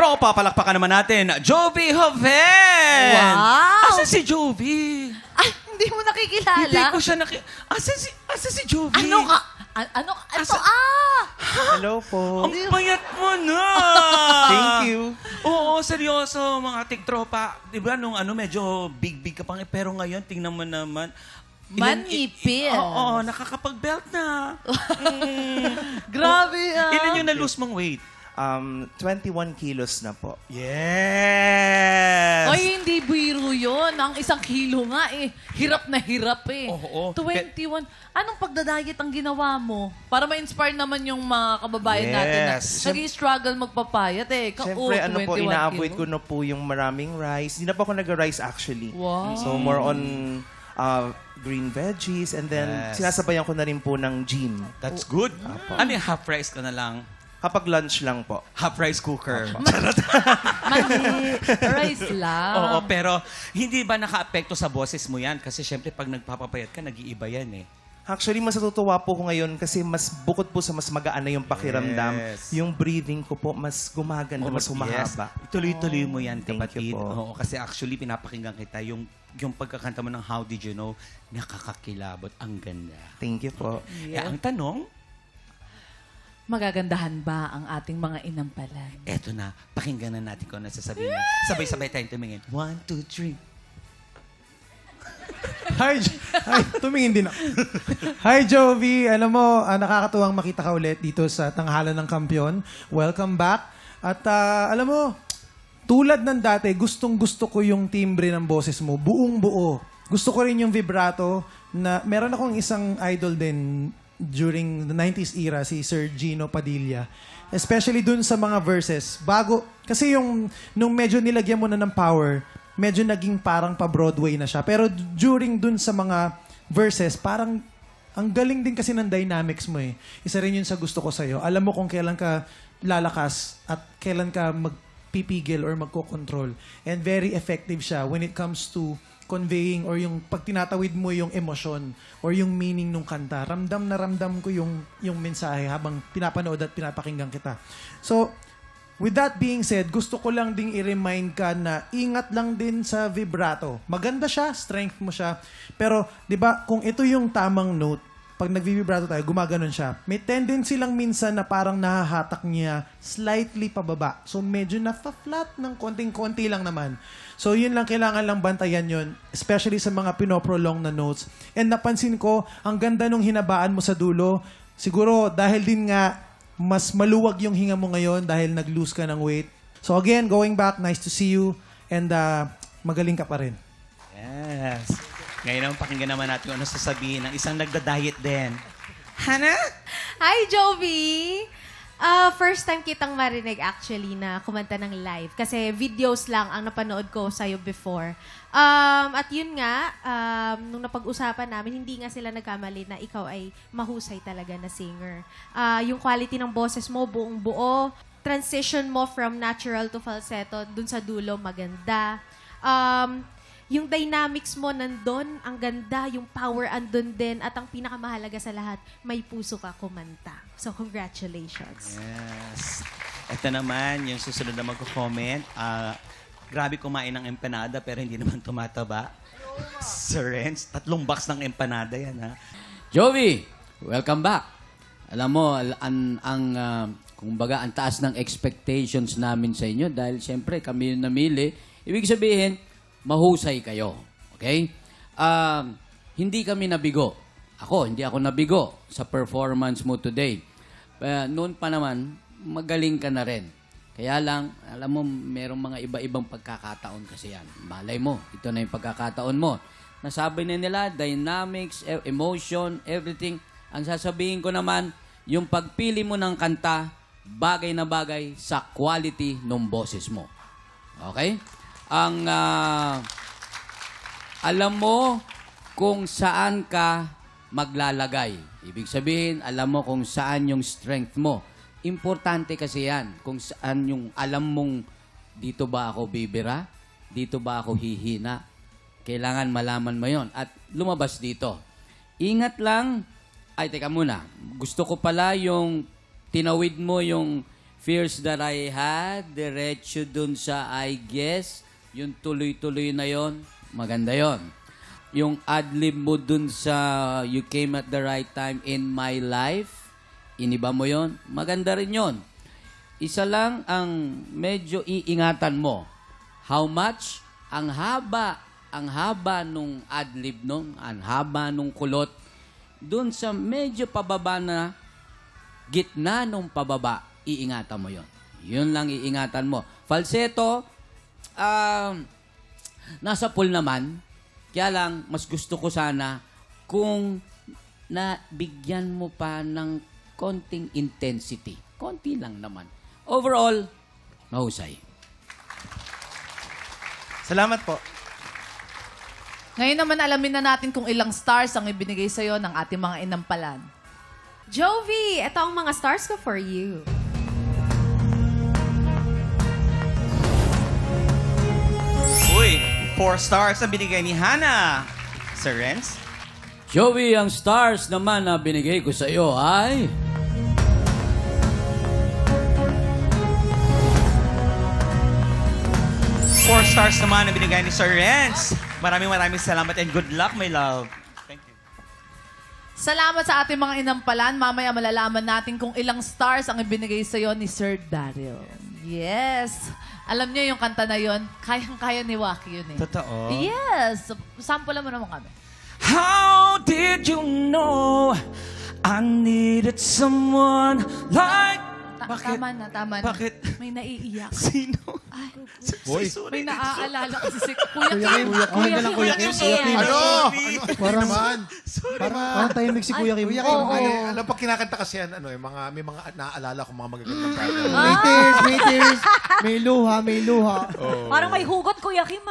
tropa, palakpakan naman natin, Jovi Joven! Wow! Asan si Jovi? Ay, hindi mo nakikilala? Hindi ko siya Asan si Jovi? Ano ka? Ano ka? Ito, Hello po. Ang payat mo na! Thank you. Oo, seryoso, mga tiktropa. Di ba, nung medyo big ka pang, pero ngayon, tingnan mo naman. Manipis. Oo, nakakapag-belt na. Grabe Ilan yung na-lose mong weight? 21 kilos na po. Yes! Ay, hindi biro yun. Ang 1 kilo nga eh. Hirap na hirap eh. Oo. 21. Anong pagdadayet ang ginawa mo? Para ma-inspire naman yung mga kababayan natin na Yes. nag-struggle magpapayat eh. Siyempre, ano po, 21 ina-avoid ko kilo. na po yung maraming rice. Hindi na po ako nag-rice actually. Wow. So, more on green veggies and then Yes. sinasabayan ko na rin po ng gym. That's good. Ano yung half rice ka na lang? Kapag lunch lang po. Half rice cooker. Mali. Rice lang. Oo, pero hindi ba naka-apekto sa boses mo yan? Kasi syempre, pag nagpapapayat ka, nag-iiba yan eh. Actually, mas natutuwa po ko ngayon kasi mas bukod po sa mas magaan na yung pakiramdam. Yes. Yung breathing ko po, mas gumaganda, mas humahaba. Yes. Ituloy-tuloy mo yan, Thank kapatid. you po. Oo, kasi actually, pinapakinggan kita. Yung pagkakanta mo ng How Did You Know, nakakakilabot. Ang ganda. Thank you po. Kaya ang tanong, Magagandahan ba ang ating mga inampalan? eto na, pakinggan na natin kung ano sasabihin mo. Sabay-sabay tayong tumingin. 1, 2, 3. Hi, tumingin din ako. Hi, Jovi. Alam mo, nakakatuwang makita ka ulit dito sa Tanghalan ng Kampiyon. Welcome back. At alam mo, tulad ng dati, gustong-gusto ko yung timbre ng boses mo. Buong buo. Gusto ko rin yung vibrato na meron akong isang idol din during the 90s era, si Sir Gino Padilla. Especially dun sa mga verses. Kasi nung medyo nilagyan mo na ng power, medyo naging parang pa-Broadway na siya. Pero during dun sa mga verses, parang ang galing din kasi ng dynamics mo eh. Isa rin yun sa gusto ko sa'yo. Alam mo kung kailan ka lalakas at kailan ka magpipigil or magkocontrol. And very effective siya when it comes to conveying or yung pag tinatawid mo yung emosyon or yung meaning ng kanta. Ramdam na ramdam ko yung mensahe habang pinapanood at pinapakinggan kita. So, with that being said, gusto ko lang ding i-remind ka na ingat lang din sa vibrato. Maganda siya, strength mo siya. Pero, di ba, kung ito yung tamang note, pag nagvivibrato tayo, gumaganon siya. May tendency lang minsan na parang nahahatak niya slightly pababa. So, medyo na-flat ng konting-konti lang naman. So, yun lang, kailangan lang bantayan yun. Especially sa mga pinoprolong na notes. And napansin ko, ang ganda nung hinabaan mo sa dulo. Siguro, dahil din nga, mas maluwag yung hinga mo ngayon dahil nag-lose ka ng weight. So again, going back, nice to see you. And magaling ka pa rin. Yes. Ngayon naman, pakinggan naman natin kung ano sasabihin ng isang nagda-diet din. Hana? Hi, Jovi! First time kitang marinig actually na kumanta ng live. Kasi videos lang ang napanood ko sa'yo before. At yun nga, nung napag-usapan namin, hindi nga sila nagkamali na ikaw ay mahusay talaga na singer. Yung quality ng boses mo, buong buo. Transition mo from natural to falsetto, dun sa dulo, maganda. Yung dynamics mo nandun, ang ganda, yung power andun din, at ang pinakamahalaga sa lahat, may puso ka kumanta. So, congratulations. Yes. Ito naman, yung susunod na magko-comment. Grabe kumain ng empanada pero hindi naman tumataba. Sir Renz, 3 box ng empanada yan, ha? Jovi, welcome back. Alam mo, kumbaga, ang taas ng expectations namin sa inyo dahil siyempre kami yung namili. Ibig sabihin, mahusay kayo. Okay? Hindi kami nabigo. Hindi ako nabigo sa performance mo today. Noon pa naman, magaling ka na rin. Kaya lang, alam mo, merong mga iba-ibang pagkakataon kasi yan. Malay mo, ito na yung pagkakataon mo. Nasabi na nila, dynamics, emotion, everything. Ang sasabihin ko naman, yung pagpili mo ng kanta, bagay na bagay sa quality ng boses mo. Okay? Alam mo kung saan ka maglalagay. Ibig sabihin, alam mo kung saan yung strength mo. Importante kasi yan. Kung saan yung alam mong dito ba ako bibira? Dito ba ako hihina? Kailangan malaman mo yon at lumabas dito. Ingat lang. Ay, teka muna. Gusto ko pala yung tinawid mo yung fears that I had, diretso dun sa I guess, yung tuloy-tuloy na yon, maganda yon. Yung adlib mo dun sa you came at the right time in my life, iniba mo yon, maganda rin yon. Isa lang ang medyo iingatan mo. How much? Ang haba nung adlib nung, ang haba nung kulot, dun sa medyo pababa na gitna nung pababa, iingatan mo yon. Yun lang iingatan mo. Falsetto, nasa pool naman, kaya lang, mas gusto ko sana kung nabigyan mo pa ng konting intensity. Konti lang naman. Overall, mahusay. Salamat po. Ngayon naman alamin na natin kung ilang stars ang ibinigay sa'yo ng ating mga inampalan. Jovi, ito ang mga stars ko for you. Uy, 4 stars ang binigay ni Hannah. Sir Renz? Joey, ang stars naman na binigay ko sa iyo ay... Four stars naman ang binigay ni Sir Renz. Maraming salamat and good luck, my love. Thank you. Salamat sa ating mga inampalan. Mamaya malalaman natin kung ilang stars ang ibinigay sa'yo ni Sir Daryl. Yes. Alam niyo yung kanta na yon, kayang-kaya ni Waki yun eh. Totoo? Yes. Sample mo naman kami. How did you know I needed someone like... Bakit? Tama na. Bakit? May naiiyak. Sino? Ay, Boy. may naaalala kasi si Kuya Kim. Okay ka lang, Kuya Kim. Kuya Kim. Ano? Parang, naman? parang tahimik si Kuya Kim. Ano pag kinakanta kasi yan, may mga naaalala ko mga magagandang bagay. May tears. May luha. Parang may hugot, Kuya Kim,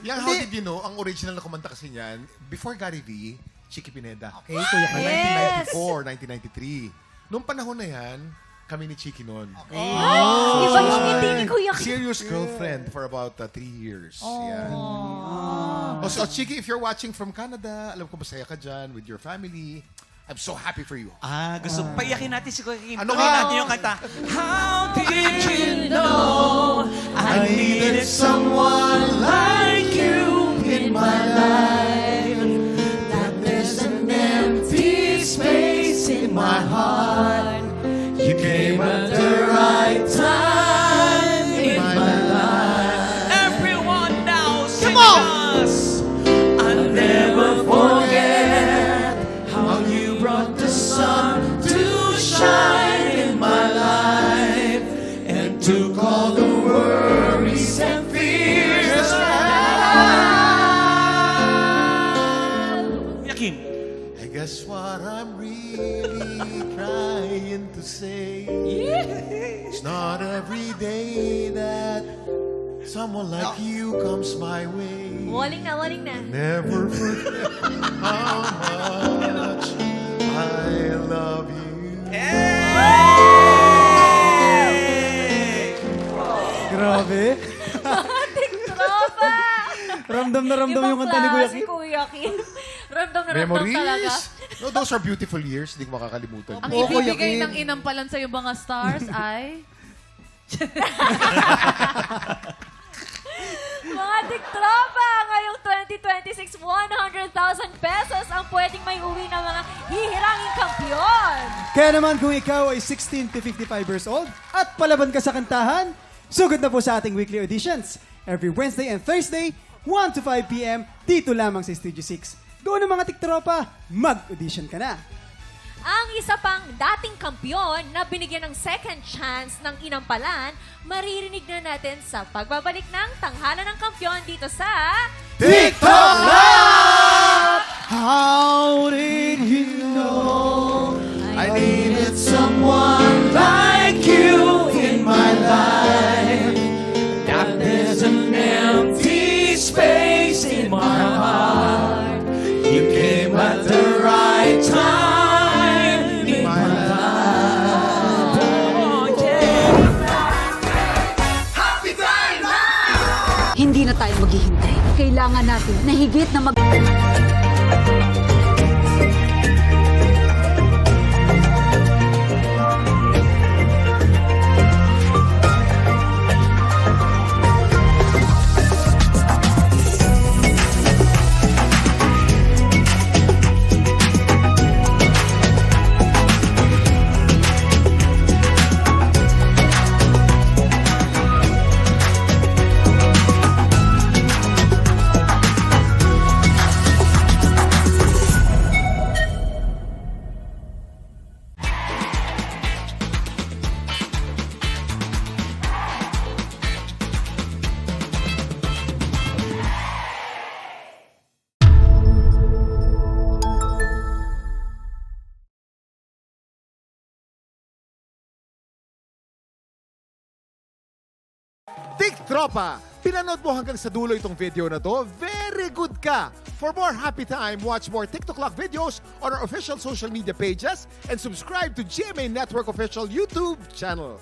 Yang How Did You Know, ang original na kumanta kasi niyan, before Gary V, Chicky Pineda. Okay, Kuya Kim. 1994, 1993. Noong panahon na yan, kami ni Chicky noon. Iba yung ngiti ni Kuya Kim. Serious girlfriend for about 3 years. Yan. So, Chicky, if you're watching from Canada, alam ko masaya ka dyan with your family. I'm so happy for you. Gusto paiyakin natin si Kuya Kim. Ano Tuloy ka? natin yung kanta. How did you know I needed someone like you in my life? That there's an empty space in my heart. You came at the right time in my life. Everyone now sing us. I'll never forget how you brought the sun to shine in my life and took all the worries and fears out. Yakim. I guess what I'm really trying to say, it's not every day that someone like you comes my way. Waling na. Never forget how much I love you. Grabe. Tropa! Ramdam na ramdam yung kanta ni Kuya Ibang Kim. klase, Kuya Kim. Ramdam na ramdam talaga. Memories? No, those are beautiful years. Hindi ko makakalimutan. Ang Oo, Kuya ibibigay Kim. ng inampalan sa'yo mga stars ay... Mga tiktropa, ngayong 2026, 100,000 pesos ang pwedeng may uwi ng mga hihiranging kampiyon. Kaya naman kung ikaw ay 16 to 55 years old at palaban ka sa kantahan, sugod na po sa ating weekly auditions. Every Wednesday and Thursday, 1 to 5 p.m. dito lamang sa Studio 6. Go na mga tiktropa, mag-audition ka na. Ang isa pang dating kampiyon na binigyan ng second chance ng inampalan, maririnig na natin sa pagbabalik ng Tanghalan ng Kampiyon dito sa... TikTok Live! How did you know I needed Someone like you in my life. That there's an empty space in my heart. You came at the right time in my life. Oh, yeah. Hindi na tayo maghihintay. Kailangan natin na higit na TikTropa, pinanood mo hanggang sa dulo itong video na to, very good ka! For more happy time, watch more TikTok Clock videos on our official social media pages and subscribe to GMA Network official YouTube channel.